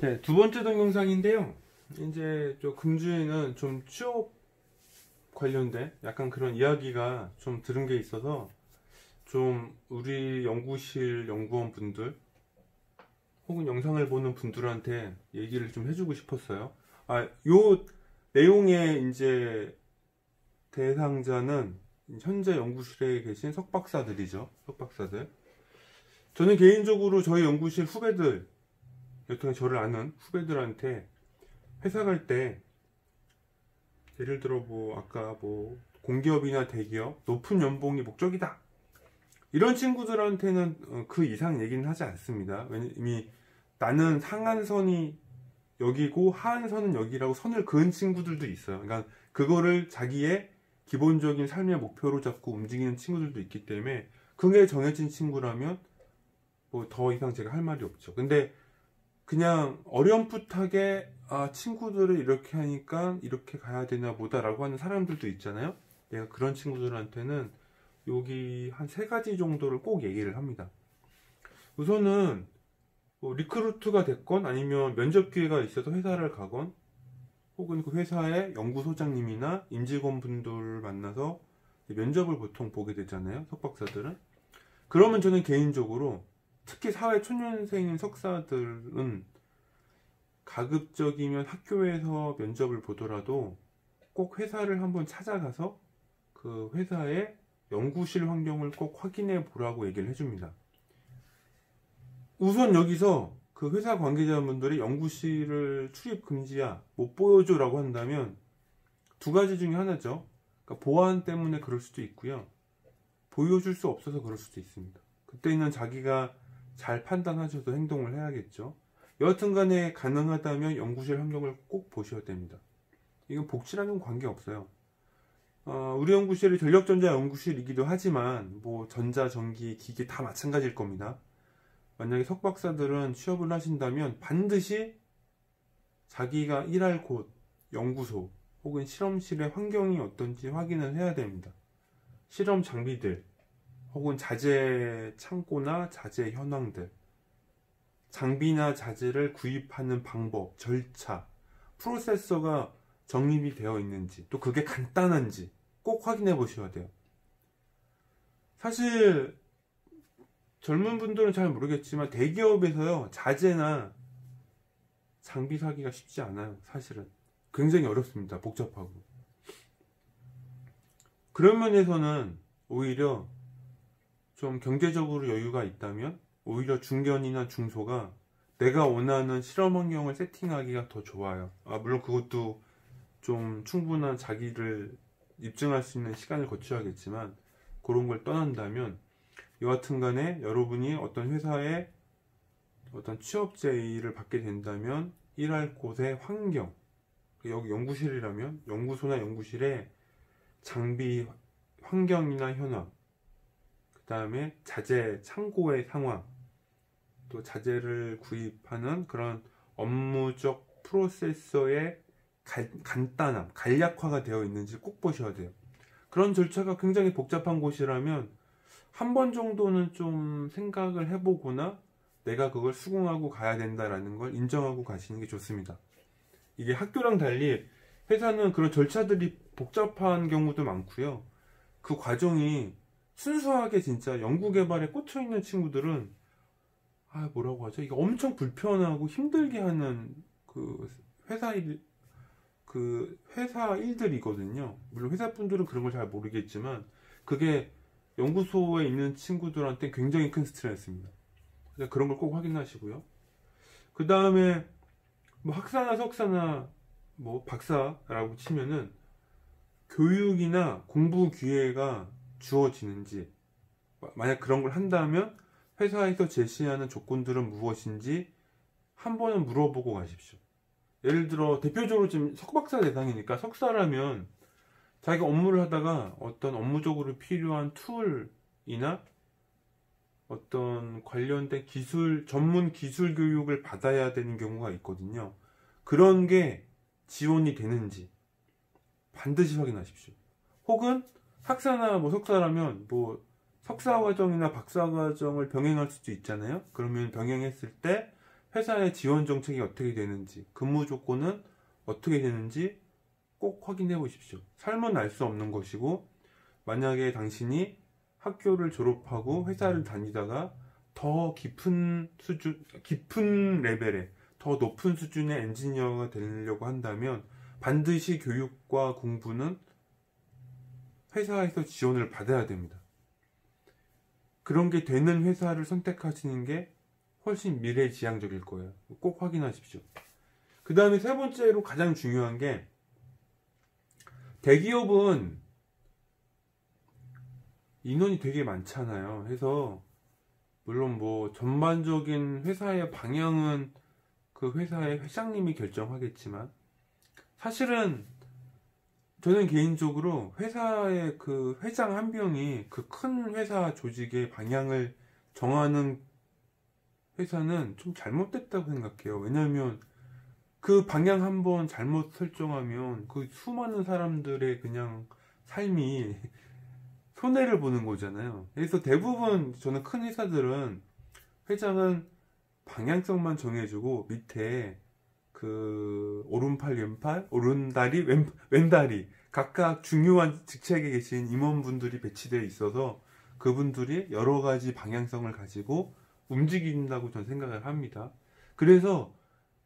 네, 두 번째 동영상인데요. 이제 저 금주에는 좀 취업 관련된 약간 그런 이야기가 좀 들은 게 있어서 좀 우리 연구실 연구원 분들 혹은 영상을 보는 분들한테 얘기를 좀 해주고 싶었어요. 요 내용의 이제 대상자는 현재 연구실에 계신 석박사들이죠. 석박사들. 저는 개인적으로 저희 연구실 후배들, 여튼 저를 아는 후배들한테 회사 갈 때 예를 들어 아까 공기업이나 대기업 높은 연봉이 목적이다 이런 친구들한테는 그 이상 얘기는 하지 않습니다. 왜냐면 이미 나는 상한선이 여기고 하한선은 여기라고 선을 그은 친구들도 있어요. 그러니까 그거를 자기의 기본적인 삶의 목표로 잡고 움직이는 친구들도 있기 때문에 그게 정해진 친구라면 더 이상 제가 할 말이 없죠. 근데 그냥 어렴풋하게 친구들을 이렇게 하니까 이렇게 가야 되나 보다 라고 하는 사람들도 있잖아요. 내가 그런 친구들한테는 여기 한 3가지 정도를 꼭 얘기를 합니다. 우선은 리크루트가 됐건 아니면 면접 기회가 있어서 회사를 가건 혹은 그 회사의 연구소장님이나 임직원분들을 만나서 면접을 보통 보게 되잖아요. 석박사들은. 그러면 저는 개인적으로 특히 사회 초년생인 석사들은 가급적이면 학교에서 면접을 보더라도 꼭 회사를 한번 찾아가서 그 회사의 연구실 환경을 꼭 확인해 보라고 얘기를 해줍니다. 우선 여기서 그 회사 관계자분들이 연구실을 출입 금지야, 못 보여줘 라고 한다면 2가지 중에 하나죠. 그러니까 보안 때문에 그럴 수도 있고요. 보여줄 수 없어서 그럴 수도 있습니다. 그때는 자기가 잘 판단하셔서 행동을 해야겠죠. 여하튼 간에 가능하다면 연구실 환경을 꼭 보셔야 됩니다. 이건 복지랑은 관계없어요. 우리 연구실이 전력전자 연구실이기도 하지만 전자, 전기, 기계 다 마찬가지일 겁니다. 만약에 석박사들은 취업을 하신다면 반드시 자기가 일할 곳, 연구소 혹은 실험실의 환경이 어떤지 확인을 해야 됩니다. 실험 장비들 혹은 자재 창고나 자재 현황들, 장비나 자재를 구입하는 방법, 절차, 프로세서가 정립이 되어 있는지, 또 그게 간단한지 꼭 확인해 보셔야 돼요. 사실 젊은 분들은 잘 모르겠지만 대기업에서요, 자재나 장비 사기가 쉽지 않아요. 사실은 굉장히 어렵습니다. 복잡하고. 그런 면에서는 오히려 좀 경제적으로 여유가 있다면 오히려 중견이나 중소가 내가 원하는 실험 환경을 세팅하기가 더 좋아요. 물론 그것도 좀 충분한 자기를 입증할 수 있는 시간을 거쳐야겠지만, 그런 걸 떠난다면 여하튼 간에 여러분이 어떤 회사에 어떤 취업 제의를 받게 된다면 일할 곳의 환경, 여기 연구실이라면 연구소나 연구실의 장비 환경이나 현황, 그 다음에 자재 창고의 상황, 또 자재를 구입하는 그런 업무적 프로세서의 간단함, 간략화가 되어 있는지 꼭 보셔야 돼요. 그런 절차가 굉장히 복잡한 곳이라면 한 번 정도는 좀 생각을 해보거나 내가 그걸 수긍하고 가야 된다라는 걸 인정하고 가시는 게 좋습니다. 이게 학교랑 달리 회사는 그런 절차들이 복잡한 경우도 많고요. 그 과정이 순수하게 진짜 연구개발에 꽂혀있는 친구들은 뭐라고 하죠? 이게 엄청 불편하고 힘들게 하는 회사 일들이거든요. 물론 회사분들은 그런 걸 잘 모르겠지만 그게 연구소에 있는 친구들한테 굉장히 큰 스트레스입니다. 그런 걸 꼭 확인하시고요. 그 다음에 학사나 석사나 박사라고 치면은 교육이나 공부 기회가 주어지는지, 만약 그런 걸 한다면 회사에서 제시하는 조건들은 무엇인지 한 번은 물어보고 가십시오. 예를 들어 대표적으로 지금 석박사 대상이니까 석사라면 자기가 업무를 하다가 어떤 업무적으로 필요한 툴이나 어떤 관련된 전문 기술 교육을 받아야 되는 경우가 있거든요. 그런 게 지원이 되는지 반드시 확인하십시오. 혹은 학사나 석사라면 석사과정이나 박사과정을 병행할 수도 있잖아요. 그러면 병행했을 때 회사의 지원 정책이 어떻게 되는지, 근무 조건은 어떻게 되는지 꼭 확인해 보십시오. 삶은 알 수 없는 것이고, 만약에 당신이 학교를 졸업하고 회사를 다니다가 더 깊은 레벨의, 더 높은 수준의 엔지니어가 되려고 한다면 반드시 교육과 공부는 회사에서 지원을 받아야 됩니다. 그런 게 되는 회사를 선택하시는 게 훨씬 미래지향적일 거예요. 꼭 확인하십시오. 그 다음에 세 번째로 가장 중요한 게, 대기업은 인원이 되게 많잖아요. 해서 물론 뭐 전반적인 회사의 방향은 그 회사의 회장님이 결정하겠지만, 사실은 저는 개인적으로 회사의 그 회장 한 명이 그 큰 회사 조직의 방향을 정하는 회사는 좀 잘못됐다고 생각해요. 왜냐하면 그 방향 한번 잘못 설정하면 그 수많은 사람들의 그냥 삶이 손해를 보는 거잖아요. 그래서 대부분 저는 큰 회사들은 회장은 방향성만 정해주고 밑에 그 오른팔, 왼팔, 오른다리, 왼다리 각각 중요한 직책에 계신 임원분들이 배치되어 있어서 그분들이 여러 가지 방향성을 가지고 움직인다고 저는 생각을 합니다. 그래서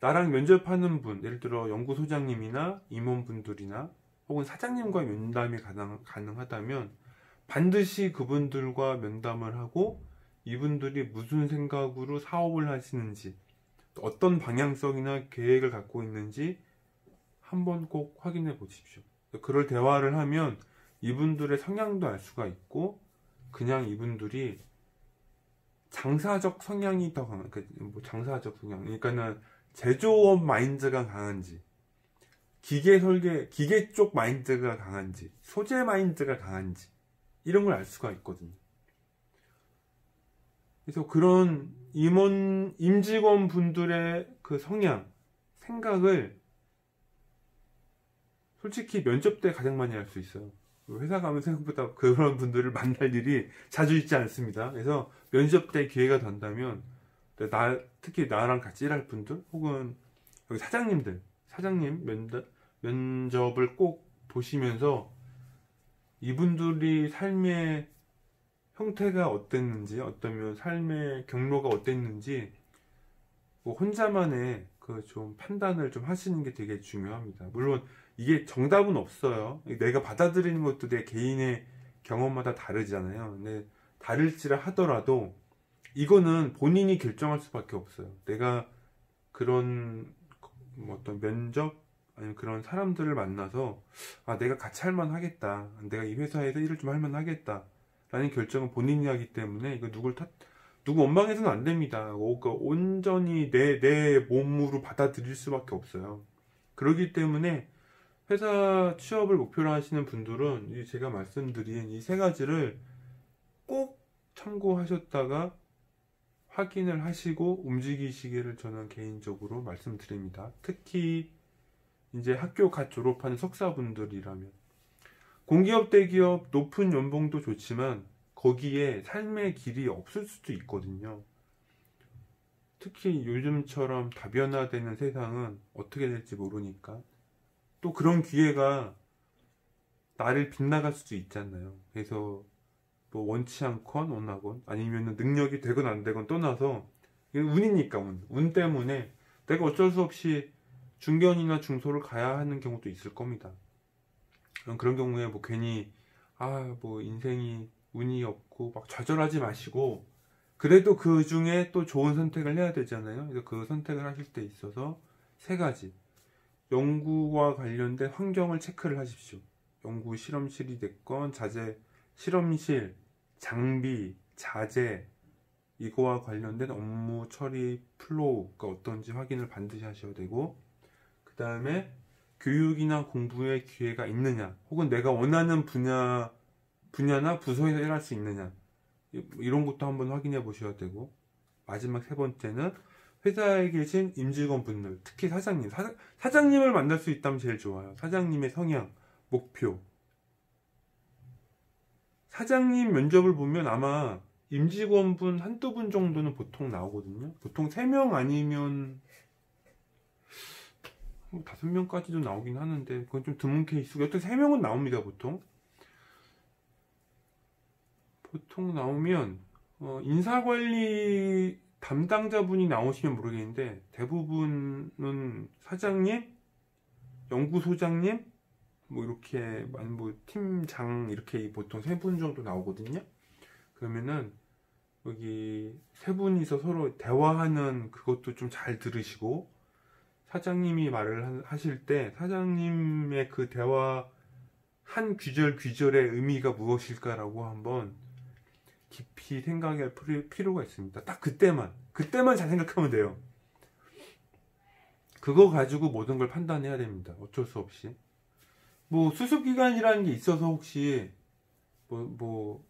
나랑 면접하는 분, 예를 들어 연구소장님이나 임원분들이나 혹은 사장님과 면담이 가능하다면 반드시 그분들과 면담을 하고 이분들이 무슨 생각으로 사업을 하시는지, 어떤 방향성이나 계획을 갖고 있는지 한번 꼭 확인해 보십시오. 그럴 대화를 하면 이분들의 성향도 알 수가 있고, 그냥 이분들이 장사적 성향이 더 강한, 뭐 장사적 성향, 그러니까는 제조업 마인드가 강한지, 기계 쪽 마인드가 강한지, 소재 마인드가 강한지, 이런 걸 알 수가 있거든요. 그래서 그런 임직원 분들의 그 성향, 생각을 솔직히 면접 때 가장 많이 알 수 있어요. 회사 가면 생각보다 그런 분들을 만날 일이 자주 있지 않습니다. 그래서 면접 때 기회가 된다면 특히 나랑 같이 일할 분들 혹은 여기 사장님 면접을 꼭 보시면서 이분들이 삶의 형태가 어땠는지, 어떠면 삶의 경로가 어땠는지 뭐 혼자만의 그 좀 판단을 좀 하시는 게 되게 중요합니다. 물론 이게 정답은 없어요. 내가 받아들이는 것도 내 개인의 경험마다 다르잖아요. 근데 다를지라 하더라도 이거는 본인이 결정할 수밖에 없어요. 내가 그런 뭐 어떤 면접 아니면 그런 사람들을 만나서 내가 같이 할만 하겠다, 내가 이 회사에서 일을 좀 할만 하겠다 라는 결정은 본인이 하기 때문에 이거 누구 원망해서는 안 됩니다. 그러니까 온전히 내 몸으로 받아들일 수밖에 없어요. 그렇기 때문에 회사 취업을 목표로 하시는 분들은 제가 말씀드린 이 세 가지를 꼭 참고하셨다가 확인을 하시고 움직이시기를 저는 개인적으로 말씀드립니다. 특히 이제 학교 갓 졸업하는 석사분들이라면, 공기업, 대기업 높은 연봉도 좋지만 거기에 삶의 길이 없을 수도 있거든요. 특히 요즘처럼 다변화되는 세상은 어떻게 될지 모르니까 또 그런 기회가 나를 빗나갈 수도 있잖아요. 그래서 뭐 원치 않건 원하건 아니면 능력이 되건 안 되건 떠나서 운이니까 운 때문에 내가 어쩔 수 없이 중견이나 중소를 가야 하는 경우도 있을 겁니다. 그런 경우에 뭐 괜히 뭐 인생이 운이 없고 막 좌절하지 마시고, 그래도 그 중에 또 좋은 선택을 해야 되잖아요. 그래서 그 선택을 하실 때 있어서 세 가지, 연구와 관련된 환경을 체크를 하십시오. 연구 실험실이 됐건 실험실, 장비, 자재, 이거와 관련된 업무 처리 플로우가 어떤지 확인을 반드시 하셔야 되고, 그 다음에 교육이나 공부의 기회가 있느냐, 혹은 내가 원하는 분야나 부서에서 일할 수 있느냐, 이런 것도 한번 확인해 보셔야 되고, 마지막 세 번째는 회사에 계신 임직원분들, 특히 사장님을 만날 수 있다면 제일 좋아요. 사장님의 성향, 목표. 사장님 면접을 보면 아마 임직원분 한두 분 정도는 보통 나오거든요. 보통 3명 아니면 5명까지도 나오긴 하는데 그건 좀 드문 케이스고, 여튼 3명은 나옵니다. 보통 나오면 인사관리 담당자분이 나오시면 모르겠는데, 대부분은 사장님, 연구소장님, 뭐 이렇게 뭐 팀장, 이렇게 보통 3분 정도 나오거든요. 그러면은 여기 3분이서 서로 대화하는 그것도 좀 잘 들으시고, 사장님이 말을 하실 때 사장님의 그 대화 한 귀절 귀절의 의미가 무엇일까라고 한번 깊이 생각할 필요가 있습니다. 딱 그때만 잘 생각하면 돼요. 그거 가지고 모든 걸 판단해야 됩니다. 어쩔 수 없이. 뭐 수습기간이라는 게 있어서 혹시 뭐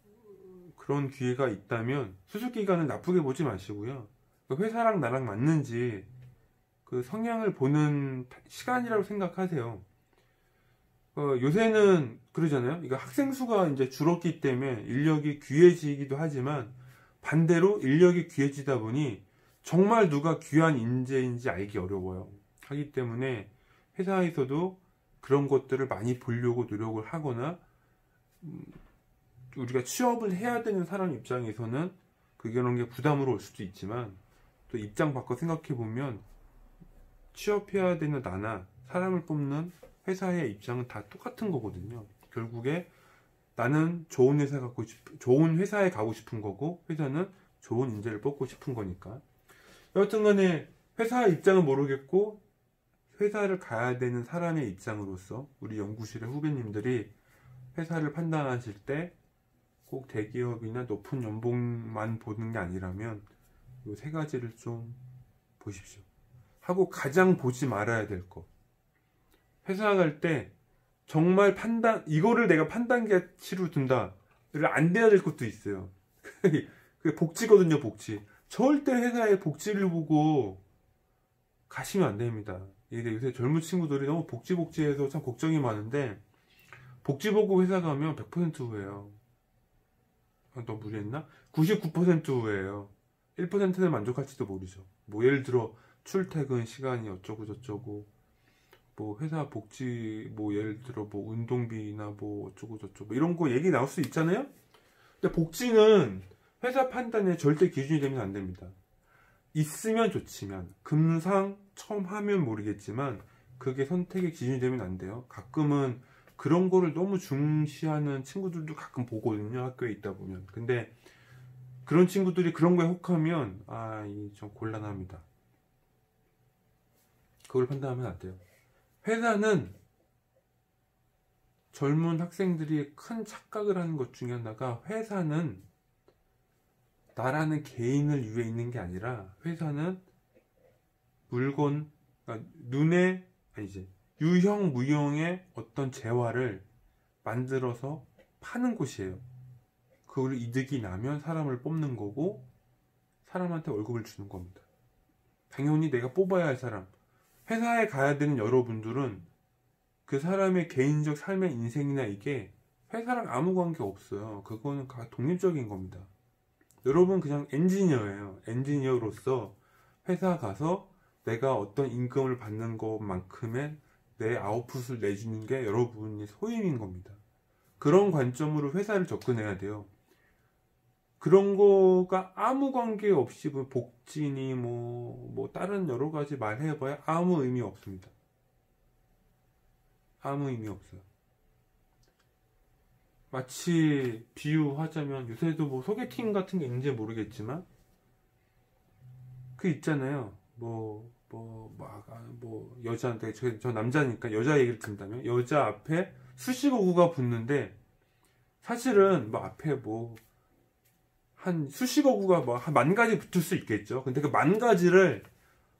그런 기회가 있다면 수습기간은 나쁘게 보지 마시고요. 회사랑 나랑 맞는지 그 성향을 보는 시간이라고 생각하세요. 요새는 그러잖아요. 이거 학생 수가 이제 줄었기 때문에 인력이 귀해지기도 하지만, 반대로 인력이 귀해지다 보니 정말 누가 귀한 인재인지 알기 어려워요. 하기 때문에 회사에서도 그런 것들을 많이 보려고 노력을 하거나, 우리가 취업을 해야 되는 사람 입장에서는 그런 게 부담으로 올 수도 있지만, 또 입장 바꿔 생각해 보면 취업해야 되는 나나 사람을 뽑는 회사의 입장은 다 똑같은 거거든요. 결국에 나는 좋은 회사에 가고 싶은 거고, 회사는 좋은 인재를 뽑고 싶은 거니까. 여하튼 간에 회사의 입장은 모르겠고, 회사를 가야 되는 사람의 입장으로서 우리 연구실의 후배님들이 회사를 판단하실 때 꼭 대기업이나 높은 연봉만 보는 게 아니라면 이 3가지를 좀 보십시오. 하고, 가장 보지 말아야 될 거. 회사 갈 때 정말 이거를 내가 판단가치로 둔다를 안 돼야 될 것도 있어요. 그게 복지거든요, 복지. 절대 회사의 복지를 보고 가시면 안 됩니다. 요새 젊은 친구들이 너무 복지해서 참 걱정이 많은데, 복지 보고 회사 가면 100% 후회해요. 너무 무리했나? 99% 후회해요. 1%는 만족할지도 모르죠. 뭐 예를 들어 출퇴근 시간이 어쩌고 저쩌고, 뭐 회사 복지, 뭐 예를 들어 뭐 운동비나 뭐 어쩌고 저쩌고 이런 거 얘기 나올 수 있잖아요. 근데 복지는 회사 판단에 절대 기준이 되면 안 됩니다. 있으면 좋지만, 금상 처음 하면 모르겠지만 그게 선택의 기준이 되면 안 돼요. 가끔은 그런 거를 너무 중시하는 친구들도 가끔 보거든요, 학교에 있다 보면. 근데 그런 친구들이 그런 거에 혹하면 좀 곤란합니다. 그걸 판단하면 안 돼요. 회사는 젊은 학생들이 큰 착각을 하는 것 중에 하나가, 회사는 나라는 개인을 위해 있는 게 아니라, 회사는 물건, 그러니까 유형 무형의 어떤 재화를 만들어서 파는 곳이에요. 그걸 이득이 나면 사람을 뽑는 거고, 사람한테 월급을 주는 겁니다. 당연히 내가 뽑아야 할 사람, 회사에 가야 되는 여러분들은 그 사람의 개인적 삶의 인생이나 이게 회사랑 아무 관계 없어요. 그거는 독립적인 겁니다. 여러분 그냥 엔지니어예요. 엔지니어로서 회사 가서 내가 어떤 임금을 받는 것만큼의 내 아웃풋을 내주는 게 여러분의 소임인 겁니다. 그런 관점으로 회사를 접근해야 돼요. 그런 거가 아무 관계 없이 뭐 복지니 뭐 다른 여러 가지 말해봐야 아무 의미 없습니다. 아무 의미 없어요. 마치 비유하자면, 요새도 뭐 소개팅 같은 게 있는지 모르겠지만 그 있잖아요. 여자한테, 저 남자니까 여자 얘기를 든다면, 여자 앞에 수식어구가 붙는데, 사실은 앞에 한 수식어구가 한 10,000가지 붙을 수 있겠죠. 근데 그 10,000가지를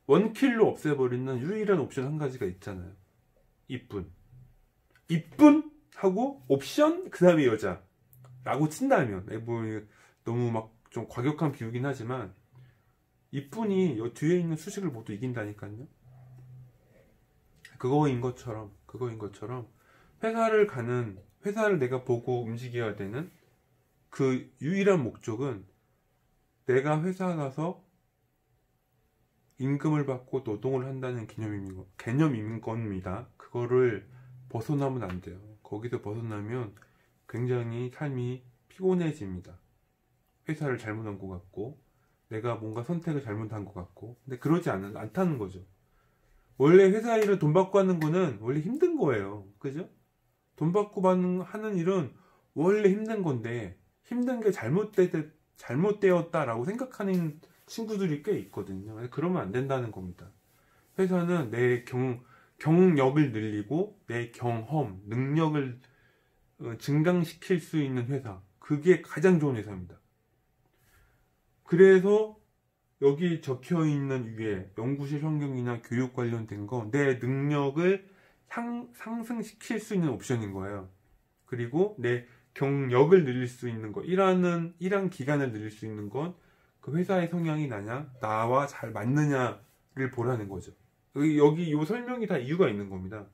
원킬로 없애버리는 유일한 옵션 한 가지가 있잖아요. 이쁜 하고 옵션 그 다음에 여자 라고 친다면, 너무 좀 과격한 비유긴 하지만 이쁜이 뒤에 있는 수식을 모두 이긴다니까요. 그거인 것처럼 회사를 내가 보고 움직여야 되는 그 유일한 목적은 내가 회사 가서 임금을 받고 노동을 한다는 개념인 겁니다. 그거를 벗어나면 안 돼요. 거기서 벗어나면 굉장히 삶이 피곤해집니다. 회사를 잘못한 것 같고, 내가 뭔가 선택을 잘못한 것 같고, 근데 그러지 않다는 거죠. 원래 회사 일을 돈 받고 하는 거는 원래 힘든 거예요. 그죠? 돈 받고 하는 일은 원래 힘든 건데, 힘든 게 잘못되었다라고 생각하는 친구들이 꽤 있거든요. 그러면 안 된다는 겁니다. 회사는 내 경력을 늘리고 내 경험, 능력을 증강시킬 수 있는 회사. 그게 가장 좋은 회사입니다. 그래서 여기 적혀 있는 위에 연구실 환경이나 교육 관련된 거 내 능력을 상승시킬 수 있는 옵션인 거예요. 그리고 내 경력을 늘릴 수 있는 거, 일한 기간을 늘릴 수 있는 건 그 회사의 성향이 나와 잘 맞느냐를 보라는 거죠. 여기 이 설명이 다 이유가 있는 겁니다.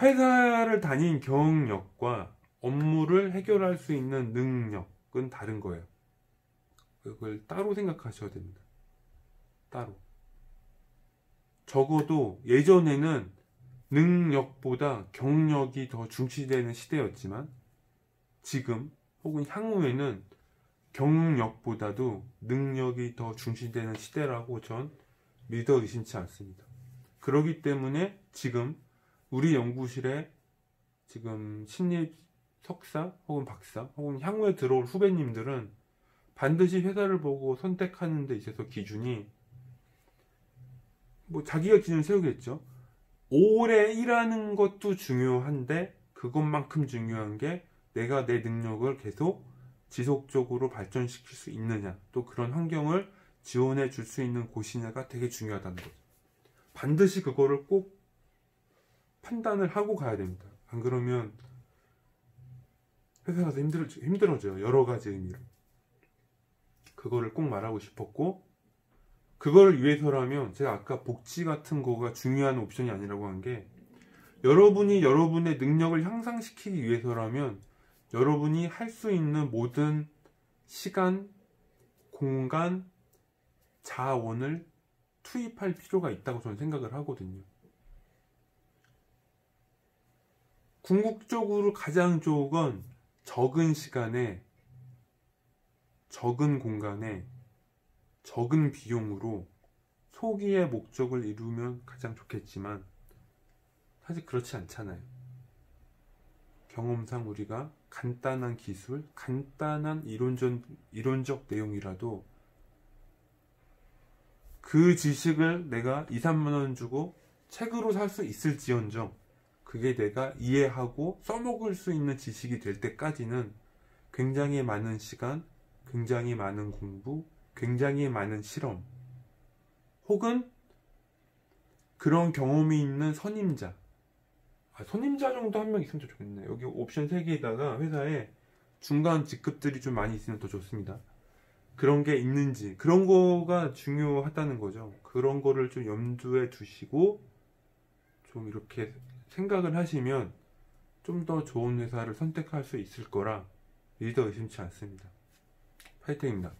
회사를 다닌 경력과 업무를 해결할 수 있는 능력은 다른 거예요. 그걸 따로 생각하셔야 됩니다. 따로. 적어도 예전에는 능력보다 경력이 더 중시되는 시대였지만 지금 혹은 향후에는 경력보다도 능력이 더 중시되는 시대라고 전 믿어 의심치 않습니다. 그렇기 때문에 지금 우리 연구실에 지금 신입 석사 혹은 박사 혹은 향후에 들어올 후배님들은 반드시 회사를 보고 선택하는 데 있어서 기준이 자기가 기준을 세우겠죠. 오래 일하는 것도 중요한데 그것만큼 중요한 게 내가 내 능력을 계속 지속적으로 발전시킬 수 있느냐, 또 그런 환경을 지원해 줄 수 있는 곳이냐가 되게 중요하다는 거죠. 반드시 그거를 꼭 판단을 하고 가야 됩니다. 안 그러면 회사 가서 힘들어져요. 여러 가지 의미로. 그거를 꼭 말하고 싶었고, 그걸 위해서라면 제가 아까 복지 같은 거가 중요한 옵션이 아니라고 한 게, 여러분이 여러분의 능력을 향상시키기 위해서라면 여러분이 할 수 있는 모든 시간, 공간, 자원을 투입할 필요가 있다고 저는 생각을 하거든요. 궁극적으로 가장 좋은 건 적은 시간에, 적은 공간에, 적은 비용으로 소기의 목적을 이루면 가장 좋겠지만 사실 그렇지 않잖아요. 경험상 우리가 간단한 기술, 간단한 이론적 내용이라도 그 지식을 내가 2, 3만 원 주고 책으로 살 수 있을지언정 그게 내가 이해하고 써먹을 수 있는 지식이 될 때까지는 굉장히 많은 시간, 굉장히 많은 공부, 굉장히 많은 실험 혹은 그런 경험이 있는 선임자, 선임자 정도 한 명 있으면 더 좋겠네. 여기 옵션 3개에다가 회사에 중간 직급들이 좀 많이 있으면 더 좋습니다. 그런 게 있는지, 그런 거가 중요하다는 거죠. 그런 거를 좀 염두에 두시고 좀 이렇게 생각을 하시면 좀 더 좋은 회사를 선택할 수 있을 거라 믿어 의심치 않습니다. 파이팅입니다.